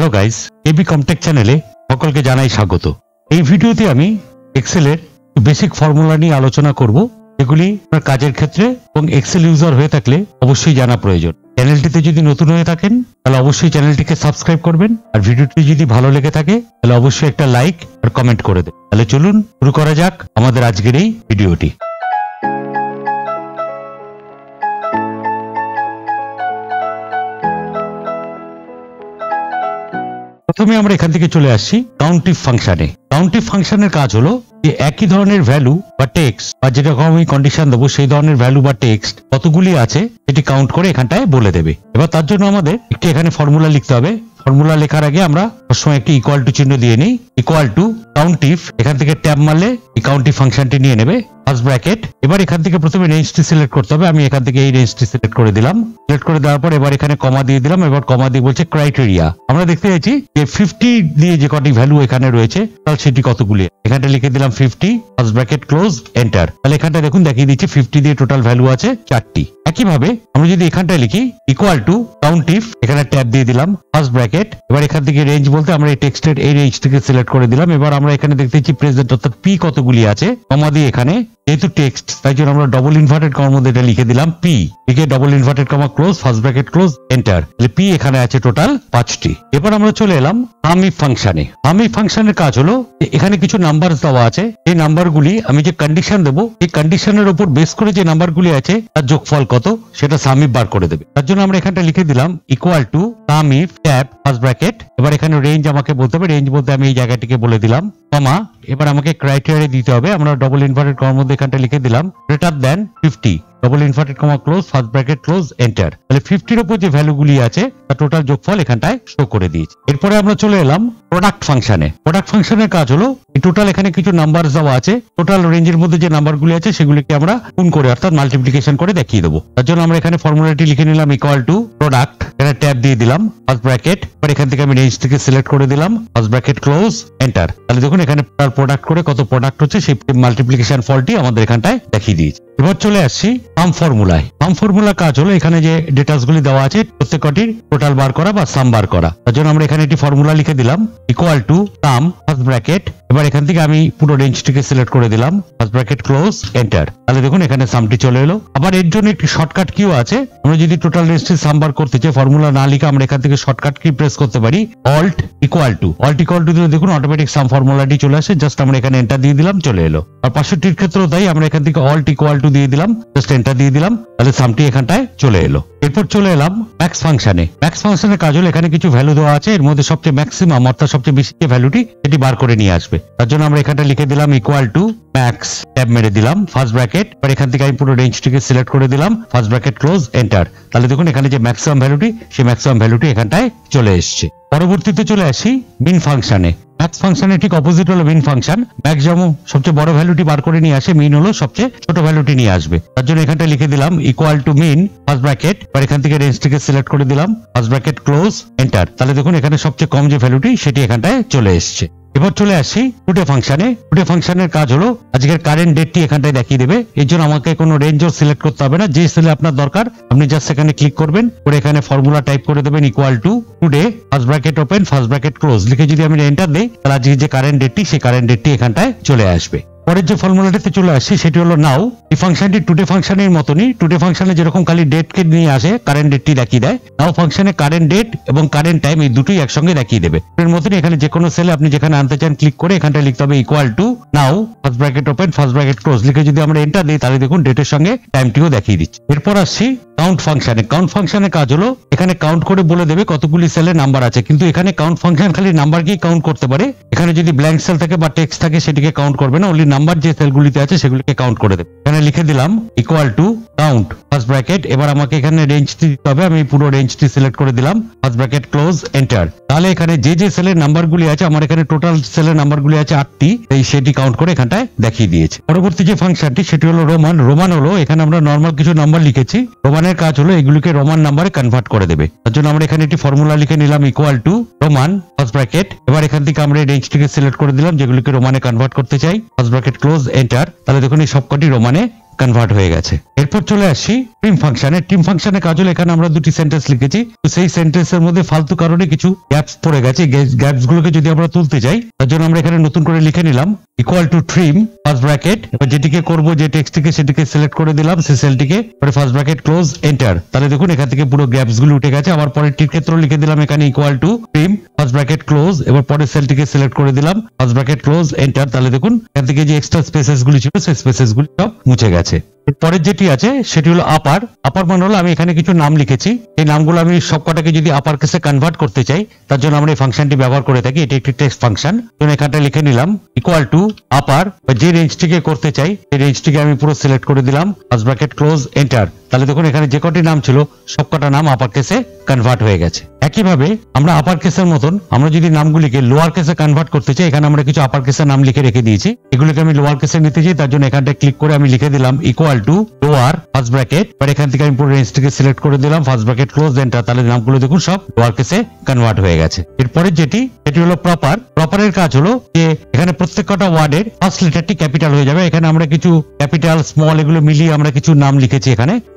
Hello guys, AB কমটেক চ্যানেলে সকলকে জানাই স্বাগত। এই ভিডিওতে আমি এক্সেলের বেসিক ফর্মুলা নিয়ে আলোচনা করব, যেগুলি আপনার কাজের ক্ষেত্রে এবং এক্সেল ইউজার হয়ে থাকলে অবশ্যই জানা প্রয়োজন। চ্যানেলটিতে যদি নতুন হয়ে থাকেন তাহলে অবশ্যই চ্যানেলটিকে সাবস্ক্রাইব করবেন, আর ভিডিওটি যদি ভালো লেগে থাকে তাহলে অবশ্যই একটা লাইক আর কমেন্ট করে দেন। তাহলে চলুন শুরু করা যাক আমাদের আজকের এই ভিডিওটি। প্রথমে আমরা এখান থেকে চলে আসছি কাউন্টিভ ফাংশনে। কাউন্টিভ ফাংশনের কাজ হলো যে একই ধরনের ভ্যালু বা টেক্সট বা যেরকম আমি কন্ডিশন দেবো সেই ধরনের ভ্যালু বা টেক্সট কতগুলি আছে সেটি কাউন্ট করে এখানটায় বলে দেবে। এবার তার জন্য আমাদের একটি এখানে ফর্মুলা লিখতে হবে। ফর্মুলা লেখার আগে আমরা সবসময় একটি ইকুয়াল টু চিহ্ন দিয়ে নিই। ইকুয়াল টু কাউন্টিভ, এখান থেকে ট্যাব মারলে এই কাউন্টিভ ফাংশনটি নিয়ে নেবে ফার্স্ট ব্র্যাকেট। এবার এখান থেকে প্রথমে রেঞ্জটি সিলেক্ট করতে হবে। আমি এখান থেকে এই রেঞ্জটি সিলেক্ট করে দিলাম। সিলেক্ট করে দেওয়ার পর এবার এখানে কমা দিয়ে দিলাম। এবার কমা দিয়ে বলছে ক্রাইটেরিয়া। আমরা দেখতে চাইছি যে 50 দিয়ে যে কটি ভ্যালু এখানে রয়েছে তাহলে সেটি কতগুলি। এখানটা লিখে দিলাম 50, ফার্স্ট ব্র্যাকেট ক্লোজ, এন্টার। তাহলে এখানটা দেখুন দেখিয়ে দিচ্ছি 50 দিয়ে টোটাল ভ্যালু আছে 4টি। একইভাবে আমরা যদি এখানটায় লিখি ইকুয়াল টু কাউন্টিভ, এখানে ট্যাব দিয়ে দিলাম ফার্স্ট ব্র্যাকেট। এবার এখান থেকে রেঞ্জ বলতে আমরা এই টেক্সটের এই রেঞ্জটিকে সিলেক্ট করে দিলাম। এবার আমরা এখানে দেখতে পাচ্ছি প্রেজেন্ট অর্থাৎ পি কতগুলি আছে, কমা দিয়ে এখানে যেহেতু টেক্সট তাই জন্য আমরা ডবল ইনভার্টেড কমার মধ্যে এটা লিখে দিলাম পি, লিখে double inverted comma close, first bracket close, enter. তাহলে পি এখানে আছে টোটাল 5টি। এবার আমরা চলে এলাম সাম ইফ ফাংশনে। সাম ইফ ফাংশনের কাজ হলো এখানে কিছু নাম্বার দেওয়া আছে, এই নাম্বারগুলি আমি যে কন্ডিশন দেবো এই কন্ডিশনের উপর বেস করে যে নাম্বারগুলি আছে তার যোগফল কত সেটা সাম ইফ বার করে দেবে। তার জন্য আমরা এখানটা লিখে দিলাম equal to some if tab first bracket. এবার এখানে রেঞ্জ আমাকে বলতে হবে, রেঞ্জ বলতে আমি এই জায়গাটিকে বলে দিলাম কমা। এবার আমাকে ক্রাইটেরিয়া দিতে হবে। আমরা ডবল ইনভার্টেড কমার মধ্যে এখানটা লিখে দিলাম greater than 50, double inverted comma close, first bracket close, enter. তাহলে 50 এর উপর যে ভ্যালুগুলি আছে তার টোটাল যোগফল এখানটায় শো করে দিয়েছি। এরপরে আমরা চলে এলাম প্রোডাক্ট ফাংশনে। প্রোডাক্ট ফাংশনের কাজ হলো টোটাল এখানে কিছু নাম্বার দেওয়া আছে, টোটাল রেঞ্জের মধ্যে যে নাম্বারগুলি আছে সেগুলিকে আমরা গুণ করে অর্থাৎ মাল্টিপ্লিকেশন করে দেখিয়ে দেবো। তার জন্য আমরা এখানে ফর্মুলাটি লিখে নিলাম ইকুয়াল টু প্রোডাক্ট, এখানে ট্যাব দিয়ে দিলাম ফার্স্ট ব্র্যাকেট। এবার এখান থেকে আমি রেঞ্জ থেকে সিলেক্ট করে দিলাম ফার্স্ট ব্র্যাকেট ক্লোজ, এন্টার। তাহলে দেখুন এখানে প্রোডাক্ট করে কত প্রোডাক্ট হচ্ছে সেই মাল্টিপ্লিকেশন ফলটি আমাদের এখানটায় দেখিয়ে দিয়েছে। এবার চলে আসছি সাম ফর্মুলায়। সাম ফর্মুলার কাজ হলো এখানে যে ডেটাস গুলি দেওয়া আছে প্রত্যেকটির টোটাল বার করা বা সাম বার করা। তার জন্য আমরা এখানে একটি ফর্মুলা লিখে দিলাম equal to some first bracket. এবার এখান থেকে আমি পুরো রেঞ্জটিকে সিলেক্ট করে দিলাম ফার্স্ট ব্র্যাকেট ক্লোজ, এন্টার। তাহলে দেখুন এখানে সামটি চলে এলো। আবার এর জন্য একটি শর্টকাট কিও আছে। আমরা যদি টোটাল রেঞ্জটি সাম বার করতে চাই ফর্মুলা না লিখে আমরা এখান থেকে শর্টকাট কি প্রেস করতে পারি alt equal to. Alt equal to দিলে দেখুন অটোমেটিক সাম ফর্মুলাটি চলে আসে। জাস্ট আমরা এখানে এন্টার দিয়ে দিলাম, চলে এলো। আর 65 ক্ষেত্রেও তাই, আমরা এখান থেকে অল্ট ইকুয়াল টু দিয়ে দিলাম, জাস্ট এন্টার দিয়ে দিলাম, তাহলে সামটি এখানটায় চলে এলো। এরপর চলে এলাম ম্যাক্স ফাংশনে। ম্যাক্স ফাংশনের কাজ হলো এখানে কিছু ভ্যালু দেওয়া আছে, এর মধ্যে সবচেয়ে ম্যাক্সিমাম অর্থাৎ সবচেয়ে বেশি যে ভ্যালুটি সেটি বার করে নিয়ে আসবে। তার জন্য আমরা এখানটা লিখে দিলাম ইকুয়াল টু ম্যাক্স, ট্যাব মেরে দিলাম ফার্স্ট ব্র্যাকেট। এবার এখান থেকে আমি পুরো রেঞ্জটিকে সিলেক্ট করে দিলাম ফার্স্ট ব্র্যাকেট ক্লোজ, এন্টার। তাহলে দেখুন এখানে যে ম্যাক্সিমাম ভ্যালুটি সেই ম্যাক্সিমাম ভ্যালুটি এখানটায় চলে এসছে। পরবর্তীতে চলে আসি মিন ফাংশনে। ম্যাক্স ফাংশনের ঠিক অপোজিট হলো মিন ফাংশন। ম্যাক্স যেমন সবচেয়ে বড় ভ্যালুটি বার করে নিয়ে আসে, মিন হলো সবচেয়ে ছোট ভ্যালুটি নিয়ে আসবে। তার জন্য এখানটা লিখে দিলাম equal to mean first bracket. এবার এখান থেকে রেঞ্জটিকে সিলেক্ট করে দিলাম ফার্স্ট ব্র্যাকেট ক্লোজ, এন্টার। তাহলে দেখুন এখানে সবচেয়ে কম যে ভ্যালুটি সেটি এখানটায় চলে এসছে। এবার চলে আসি টুডে ফাংশনে। টুডে ফাংশনের কাজ হলো আজকের কারেন্ট ডেটটি এখানটায় দেখিয়ে দেবে। এর জন্য আমাকে কোনো রেঞ্জও সিলেক্ট করতে হবে না, যে সেলে আপনার দরকার আপনি জাস্ট এখানে ক্লিক করবেন, করে এখানে ফর্মুলা টাইপ করে দেবেন equal to today first bracket open first bracket close লিখে যদি আমি এন্টার দেই তাহলে আজকে যে কারেন্ট ডেটটি সেই কারেন্ট ডেটটি এখানটায় চলে আসবে। পরের যে ফর্মুলাটিতে চলে আসছি সেটি হলো নাও। এই ফাংশনটি টুডে ফাংশনের মতনই, টুডে ফাংশনে যেরকম খালি ডেটকে নিয়ে আসে কারেন্ট ডেটটি দেখিয়ে দেয়, নাও ফাংশনে কারেন্ট ডেট এবং কারেন্ট টাইম এই দুটোই একসঙ্গে দেখিয়ে দেবে। এর মতনই এখানে যে কোনো সেলে আপনি যেখানে আনতে চান ক্লিক করে এখানটা লিখতে হবে equal to now first bracket open first bracket close লিখে যদি আমরা এন্টার দিই তাহলে দেখুন ডেটের সঙ্গে টাইমটিও দেখিয়ে দিচ্ছে। এরপর আসছি কাউন্ট ফাংশনে। কাউন্ট ফাংশনের কাজ হলো এখানে কাউন্ট করে বলে দেবে কতগুলি সেলে নাম্বার আছে, কিন্তু এখানে কাউন্ট ফাংশন খালি নাম্বারকেই কাউন্ট করতে পারে। এখানে যদি ব্ল্যাঙ্ক সেল থাকে বা টেক্সট থাকে সেটিকে কাউন্ট করবে না, ওনলি নাম্বার যে সেলগুলিতে আছে সেগুলিকে কাউন্ট করে দেবে। এখানে লিখে দিলাম equal to count first bracket. এবার আমাকে এখানে রেঞ্জটি দিতে হবে, আমি পুরো রেঞ্জটি সিলেক্ট করে দিলাম ফার্স্ট ব্র্যাকেট ক্লোজ, এন্টার। তাহলে এখানে যে যে সেলের নাম্বারগুলি আছে আমার এখানে টোটাল সেলের নাম্বারগুলি আছে 8টি, এই সেটি কাউন্ট করে এখানটায় দেখিয়ে দিয়েছে। পরবর্তী যে ফাংশনটি সেটি হলো রোমান। রোমান হলো এখানে আমরা নর্মাল কিছু নাম্বার লিখেছি, রোমানের কাজ হলো এগুলিকে রোমান নাম্বারে কনভার্ট করে দেবে। তার জন্য আমরা এখানে একটি ফর্মুলা লিখে নিলাম equal two Roman first bracket. এবার এখান থেকে আমরা রেঞ্জটিকে সিলেক্ট করে দিলাম যেগুলিকে রোমানে কনভার্ট করতে চাই, ফার্স্ট ব্র্যাকেট ক্লোজ, এন্টার। তাহলে দেখুন এই সবকটি রোমানে কনভার্ট হয়ে গেছে। এরপর চলে আসি ট্রিম ফাংশনে। ট্রিম ফাংশনের কাজ হলো এখানে আমরা দুটি সেন্টেন্স লিখেছি, তো সেই সেন্টেন্সের মধ্যে ফালতু কারণে কিছু গ্যাপস পড়ে গেছে। গ্যাপস গুলোকে যদি আমরা তুলতে চাই তার জন্য আমরা এখানে নতুন করে লিখে নিলাম equal two trim first bracket. এবার যেটিকে করব, যে টেক্সটটিকে সেটিকে সিলেক্ট করে দিলাম, সেই সেলটিকে, পরে ফার্স্ট ব্র্যাকেট ক্লোজ এন্টার। তাহলে দেখুন এখান থেকে পুরো গ্যাপস গুলো উঠে গেছে। আবার পরেরটির ক্ষেত্রে লিখে দিলাম এখানে equal to trim first bracket close, এবার পরের সেলটিকে সিলেক্ট করে দিলাম, ফার্স্ট ব্র্যাকেট ক্লোজ এন্টার। তাহলে দেখুন এখান থেকে যে এক্সট্রা স্পেসেস গুলি ছিল সেই স্পেসেস গুলি সব মুছে গেছে। পরের যেটি আছে সেটি হলো আপার। আপার মানে হলো আমি এখানে কিছু নাম লিখেছি, এই নামগুলো আমি সবকটাকে যদি আপার কেসে কনভার্ট করতে চাই তার জন্য আমরা এই ফাংশনটি ব্যবহার করে থাকি। এটি একটি টেক্সট ফাংশন। এখানটা লিখে নিলাম ইকুয়াল টু আপার, যে রেঞ্জটিকে করতে চাই সেই রেঞ্জটিকে আমি পুরো সিলেক্ট করে দিলাম, ফার্স্ট ব্র্যাকেট ক্লোজ এন্টার। তাহলে দেখুন এখানে যে কটি নাম ছিল সবকটা নাম আপার কেসে কনভার্ট হয়ে গেছে। একইভাবে আমরা আপার কেসের মতন আমরা যদি নামগুলিকে লোয়ার কেসে কনভার্ট করতে চাই, এখানে আমরা কিছু আপার কেসের নাম লিখে রেখে দিয়েছি, এগুলিকে আমি লোয়ার কেসে নিতে চাই, তার জন্য এখানটা ক্লিক করে আমি লিখে দিলাম equal to lower first bracket, আর এখান থেকে আমি পুরো রেঞ্জটিকে সিলেক্ট করে দিলাম, ফার্স্ট ব্র্যাকেট ক্লোজ এন্টার। তাহলে নামগুলো দেখুন সব লোয়ার কেসে কনভার্ট হয়ে গেছে। এরপরে সেটি হলো প্রপার। প্রপারের কাজ হলো যে এখানে প্রত্যেকটা ওয়ার্ডের ফার্স্ট লেটারটি ক্যাপিটাল হয়ে যাবে। এখানে আমরা কিছু ক্যাপিটাল স্মল এগুলো মিলিয়ে আমরা কিছু নাম লিখেছি।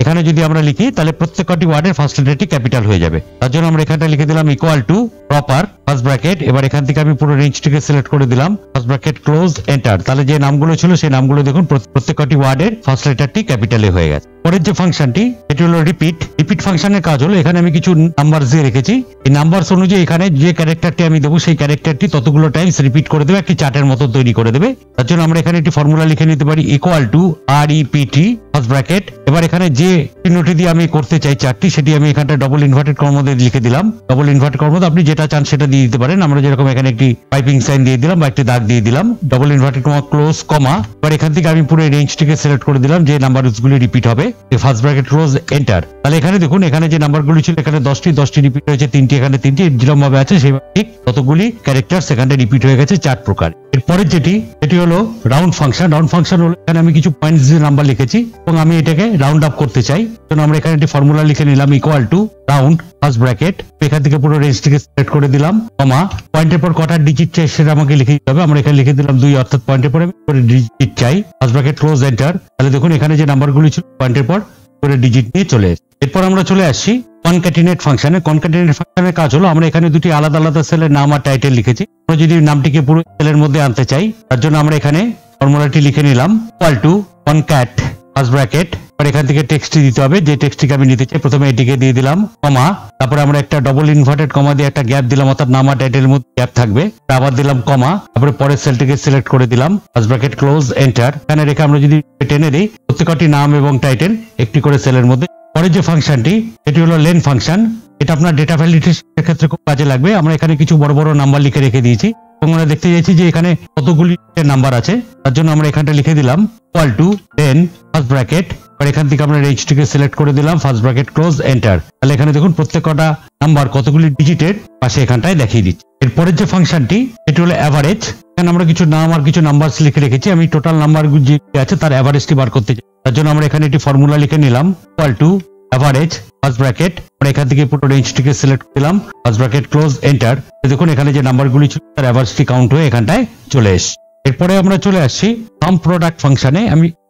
এখানে যদি আমরা লিখি তাহলে প্রত্যেকটি ওয়ার্ডের ফার্স্ট লেটারটি ক্যাপিটাল হয়ে যাবে। তার জন্য আমরা এখানটা লিখে দিলাম equal two proper first bracket, এবার এখান থেকে আমি পুরো রেঞ্জটিকে সিলেক্ট করে দিলাম, ফার্স্ট ব্র্যাকেট ক্লোজ এন্টার। তাহলে যে নামগুলো ছিল সেই নামগুলো দেখুন প্রত্যেকটি ওয়ার্ডের ফার্স্ট লেটারটি ক্যাপিটালে হয়ে গেছে। পরের যে ফাংশনটি সেটি হলো রিপিট। রিপিট ফাংশনের কাজ হলো এখানে আমি কিছু নাম্বার দিয়ে রেখেছি, এই নাম্বারস অনুযায়ী এখানে যে ক্যারেক্টারটি আমি দেবো সেই ক্যারেক্টারটি ততগুলো টাইমস রিপিট করে দেবে, একটি চার্টের মতো তৈরি করে দেবে। তার জন্য আমরা এখানে একটি ফর্মুলা লিখে নিতে পারি equal to REPT first bracket. এবার এখানে যে চিহ্নটি দিয়ে আমি করতে চাই চার্টটি সেটি আমি এখানটা ডবল ইনভার্টেড কর্ম দিয়ে লিখে দিলাম। ডবল ইনভার্টেড কর্ম আপনি যেটা চান সেটা দিয়ে দিতে পারেন। আমরা যেরকম এখানে একটি পাইপিং সাইন দিয়ে দিলাম বা একটি দাগ দিয়ে দিলাম, ডবল ইনভার্টেড কর্ম ক্লোজ কমা। এবার এখান থেকে আমি পুরো রেঞ্জটিকে সিলেক্ট করে দিলাম যে নাম্বারগুলি রিপিট হবে, ফার্স্ট ব্র্যাকেট ক্লোজ এন্টার। তাহলে এখানে দেখুন এখানে যে নাম্বারগুলি ছিল এখানে 10টি রিপিট হয়েছে, 3টি এখানে 3টি, যেরকম ভাবে আছে সেইভাবে ঠিক ততগুলি ক্যারেক্টার সেখানে রিপিট হয়ে গেছে 4 প্রকার। এরপরের যেটি হলো রাউন্ড ফাংশন। রাউন্ড ফাংশন হলো এখানে আমি কিছু পয়েন্টস দিয়ে নাম্বার লিখেছি এবং আমি এটাকে রাউন্ড আপ করতে চাই, জন্য আমরা এখানে একটি ফর্মুলা লিখে নিলাম equal two round first bracket, এখান থেকে পুরো রেঞ্জটিকে সিলেক্ট করে দিলাম, কমা, পয়েন্টের পর কটা ডিজিট চাই সেটা আমাকে লিখে দিতে হবে। আমরা এখানে লিখে দিলাম 2, অর্থাৎ পয়েন্টের পরে ডিজিট চাই, ফার্স্ট ব্র্যাকেট ক্লোজ এন্টার। তাহলে দেখুন এখানে যে নাম্বারগুলি ছিল পয়েন্টের পর করে ডিজিট নিয়ে চলে এসেছে। এরপর আমরা চলে আসছি কনক্যাটিনেট ফাংশনে। কনক্যাটিনেট ফাংশনের কাজ হলো আমরা এখানে দুটি আলাদা আলাদা সেলের নাম আর টাইটেল লিখেছি। আমরা যদি নামটিকে পুরো সেলের মধ্যে আনতে চাই তার জন্য আমরা এখানে ফর্মুলাটি লিখে নিলাম equal to concat first bracket, আর এখান থেকে টেক্সটটি দিতে হবে, যে টেক্সটটিকে আমি নিতে চাই প্রথমে এটিকে দিয়ে দিলাম, কমা, তারপরে আমরা একটা ডবল ইনভার্টেড কমা দিয়ে একটা গ্যাপ দিলাম, অর্থাৎ নাম আর টাইটেলের মধ্যে গ্যাপ থাকবে, আবার দিলাম কমা, তারপরে পরের সেলটিকে সিলেক্ট করে দিলাম, ফার্স্ট ব্র্যাকেট ক্লোজ এন্টার। এখানে রেখে আমরা যদি টেনে দিই প্রত্যেকটি নাম এবং টাইটেল একটি করে সেলের মধ্যে। পরের যে ফাংশনটি এটি হলো লেন ফাংশন। এটা আপনার ডেটা ভ্যালিডেশনের ক্ষেত্রে খুব কাজে লাগবে। আমরা এখানে কিছু বড় বড় নাম্বার লিখে রেখে দিয়েছি এবং আমরা দেখতে চাইছি যে এখানে কতগুলি নাম্বার আছে, তার জন্য আমরা এখানটা লিখে দিলাম ইকুয়াল টু 10 ফার্স্ট ব্র্যাকেট, আর এখান থেকে আমরা রেঞ্জটিকে সিলেক্ট করে দিলাম, ফার্স্ট ব্র্যাকেট ক্লোজ এন্টার। তাহলে এখানে দেখুন প্রত্যেকটা নাম্বার কতগুলি ডিজিটের পাশে এখানটায় দেখিয়ে দিচ্ছি। এরপরের যে ফাংশনটি এটি হলো অ্যাভারেজ। এখানে আমরা কিছু নাম আর কিছু নাম্বার লিখে রেখেছি, আমি টোটাল নাম্বার যে আছে তার অ্যাভারেজটি বার করতে চাই, তার জন্য আমরা এখানে একটি ফর্মুলা লিখে নিলাম equal two average first bracket, আমরা এখান থেকে পুরো রেঞ্জটিকে সিলেক্ট করলাম, ফার্স্ট ব্র্যাকেট ক্লোজ এন্টার। দেখুন এখানে যে নাম্বারগুলি ছিল তার অ্যাভারেজটি কাউন্ট হয়ে এখানটায় চলে এসেছে। এরপরে আমরা চলে আসছি সাম প্রোডাক্ট ফাংশনে।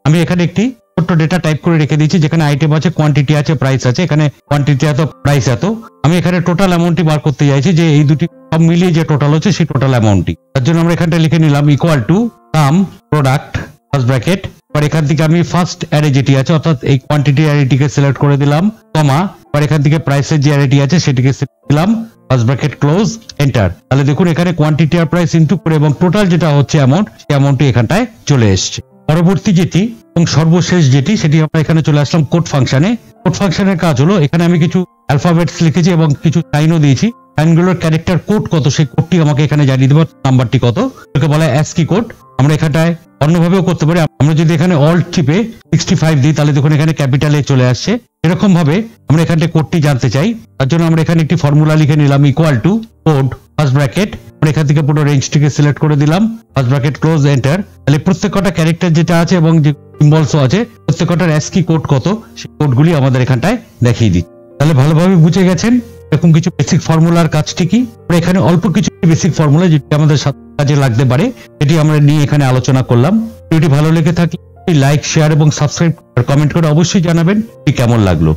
আমি এখানে একটি ছোট্ট ডেটা টাইপ করে রেখে দিয়েছি, যেখানে আইটেম আছে, কোয়ান্টিটি আছে, প্রাইস আছে। এখানে কোয়ান্টিটি এত, প্রাইস এত। আমি এখানে টোটাল অ্যামাউন্টটি বার করতে চাইছি, যে এই দুটি সব মিলিয়ে যে টোটাল হচ্ছে সেই টোটাল অ্যামাউন্টটি। তার জন্য আমরা এখানটা লিখে নিলাম equal to sum product first bracket, আর এখান থেকে আমি ফার্স্ট অ্যারে যেটি আছে অর্থাৎ এই কোয়ান্টিটি অ্যারেটিকে সিলেক্ট করে দিলাম, কমা, আর এখান থেকে প্রাইসের যে অ্যারেটি আছে সেটিকে সিলেক্ট দিলাম, ফার্স্ট ব্র্যাকেট ক্লোজ এন্টার। তাহলে দেখুন এখানে কোয়ান্টিটি আর প্রাইস ইনটু করে এবং টোটাল যেটা হচ্ছে অ্যামাউন্ট সেই অ্যামাউন্টটি এখানটায় চলে এসেছে। পরবর্তী যেটি এবং সর্বশেষ যেটি সেটি আমরা এখানে চলে আসলাম কোড ফাংশনে। কোড ফাংশনের কাজ হলো এখানে আমি কিছু অ্যালফাবেটস লিখেছি এবং কিছু সাইনও দিয়েছি। সাইনগুলোর ক্যারেক্টার কোড কত সেই কোডটি আমাকে এখানে জানিয়ে দেবো, নাম্বারটি কত, এটাকে বলা হয় অ্যাসকি কোড। আমরা এখানটায় অন্যভাবেও করতে পারি। আমরা যদি এখানে অল্ট টিপে 65 দিই তাহলে দেখুন এখানে ক্যাপিটালে চলে আসছে। এরকম ভাবে আমরা এখানটা কোডটি জানতে চাই, তার জন্য আমরা এখানে একটি ফর্মুলা লিখে নিলাম equal two code first bracket, আমরা এখান থেকে পুরো রেঞ্জটিকে সিলেক্ট করে দিলাম, ফার্স্ট ব্র্যাকেট ক্লোজ এন্টার। তাহলে প্রত্যেকটা ক্যারেক্টার যেটা আছে এবং যে সিম্বলসও আছে প্রত্যেকটার অ্যাসকি কোড কত সেই কোডগুলি আমাদের এখানটায় দেখিয়ে দিই। তাহলে ভালোভাবে বুঝে গেছেন এরকম কিছু বেসিক ফর্মুলার কাজটি কি। আমরা এখানে অল্প কিছু বেসিক ফর্মুলা যেটি আমাদের কাজে লাগতে পারে এটি আমরা নিয়ে এখানে আলোচনা করলাম। ভিডিওটি ভালো লেগে থাকলে লাইক, শেয়ার এবং সাবস্ক্রাইব আর কমেন্ট করে অবশ্যই জানাবেন কেমন লাগলো।